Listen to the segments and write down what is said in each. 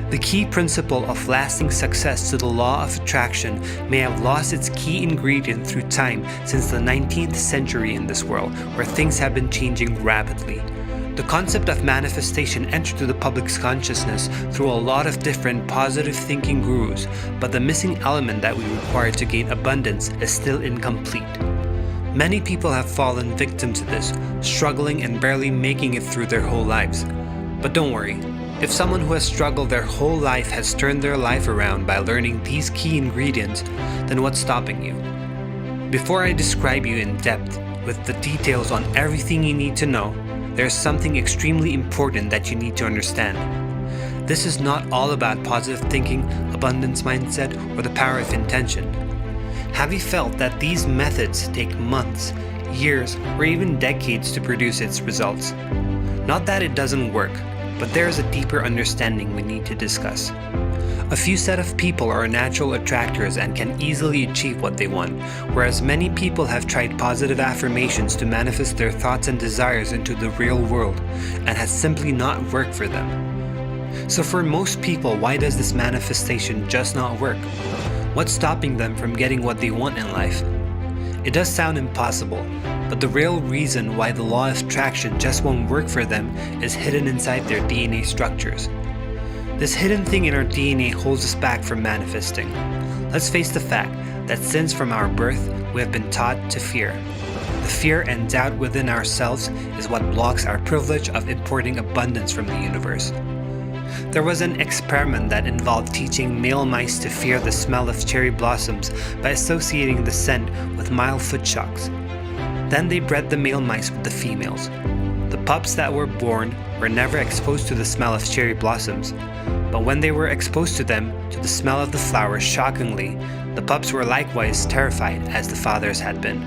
The key principle of lasting success to the law of attraction may have lost its key ingredient through time since the 19th century in this world, where things have been changing rapidly. The concept of manifestation entered the public's consciousness through a lot of different positive thinking gurus, but the missing element that we require to gain abundance is still incomplete. Many people have fallen victim to this, struggling and barely making it through their whole lives. But don't worry. If someone who has struggled their whole life has turned their life around by learning these key ingredients, then what's stopping you? Before I describe you in depth with the details on everything you need to know, there's something extremely important that you need to understand. This is not all about positive thinking, abundance mindset, or the power of intention. Have you felt that these methods take months, years, or even decades to produce its results? Not that it doesn't work, but there is a deeper understanding we need to discuss. A few set of people are natural attractors and can easily achieve what they want, whereas many people have tried positive affirmations to manifest their thoughts and desires into the real world and has simply not worked for them. So for most people, why does this manifestation just not work? What's stopping them from getting what they want in life? It does sound impossible, but the real reason why the law of attraction just won't work for them is hidden inside their DNA structures. This hidden thing in our DNA holds us back from manifesting. Let's face the fact that since from our birth, we have been taught to fear. The fear and doubt within ourselves is what blocks our privilege of importing abundance from the universe. There was an experiment that involved teaching male mice to fear the smell of cherry blossoms by associating the scent with mild foot shocks. Then they bred the male mice with the females. The pups that were born were never exposed to the smell of cherry blossoms, but when they were exposed to the smell of the flowers, shockingly, the pups were likewise terrified as the fathers had been.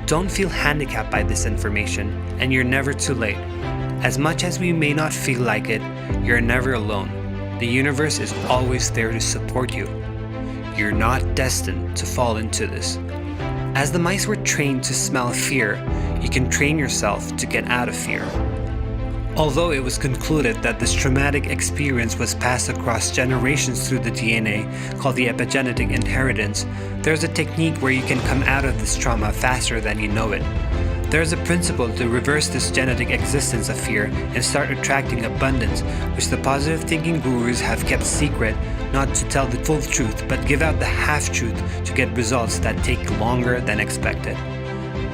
Don't feel handicapped by this information, and you're never too late. As much as we may not feel like it, you're never alone. The universe is always there to support you. You're not destined to fall into this. As the mice were trained to smell fear, you can train yourself to get out of fear. Although it was concluded that this traumatic experience was passed across generations through the DNA, called the epigenetic inheritance, there's a technique where you can come out of this trauma faster than you know it. There's a principle to reverse this genetic existence of fear and start attracting abundance, which the positive thinking gurus have kept secret, not to tell the full truth, but give out the half-truth to get results that take longer than expected.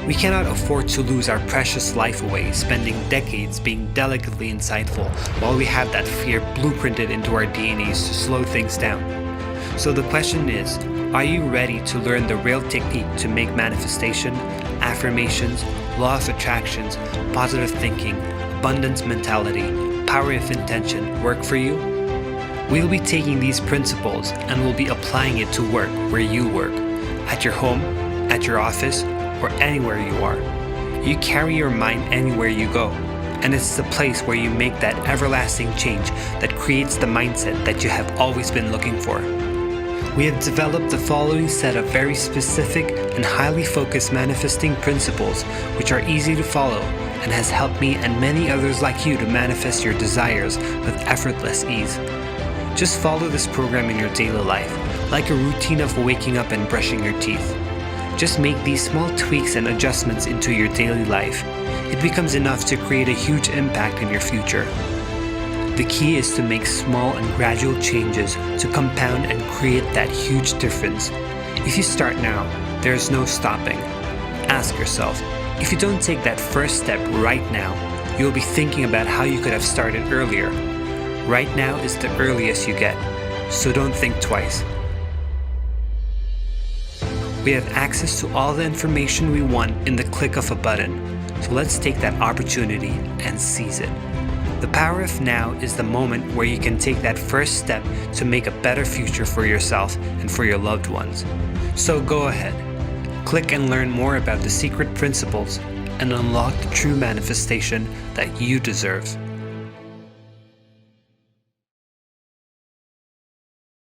We cannot afford to lose our precious life away, spending decades being delicately insightful while we have that fear blueprinted into our DNAs to slow things down. So the question is, are you ready to learn the real technique to make manifestation, affirmations, law of attractions, positive thinking, abundance mentality, power of intention work for you? We'll be taking these principles and we'll be applying it to work where you work, at your home, at your office, or anywhere you are. You carry your mind anywhere you go, and it's the place where you make that everlasting change that creates the mindset that you have always been looking for. We have developed the following set of very specific and highly focused manifesting principles which are easy to follow and has helped me and many others like you to manifest your desires with effortless ease. Just follow this program in your daily life, like a routine of waking up and brushing your teeth. Just make these small tweaks and adjustments into your daily life. It becomes enough to create a huge impact in your future. The key is to make small and gradual changes to compound and create that huge difference. If you start now, there is no stopping. Ask yourself, if you don't take that first step right now, you'll be thinking about how you could have started earlier. Right now is the earliest you get, so don't think twice. We have access to all the information we want in the click of a button, so let's take that opportunity and seize it. The power of now is the moment where you can take that first step to make a better future for yourself and for your loved ones. So go ahead, click and learn more about the secret principles and unlock the true manifestation that you deserve.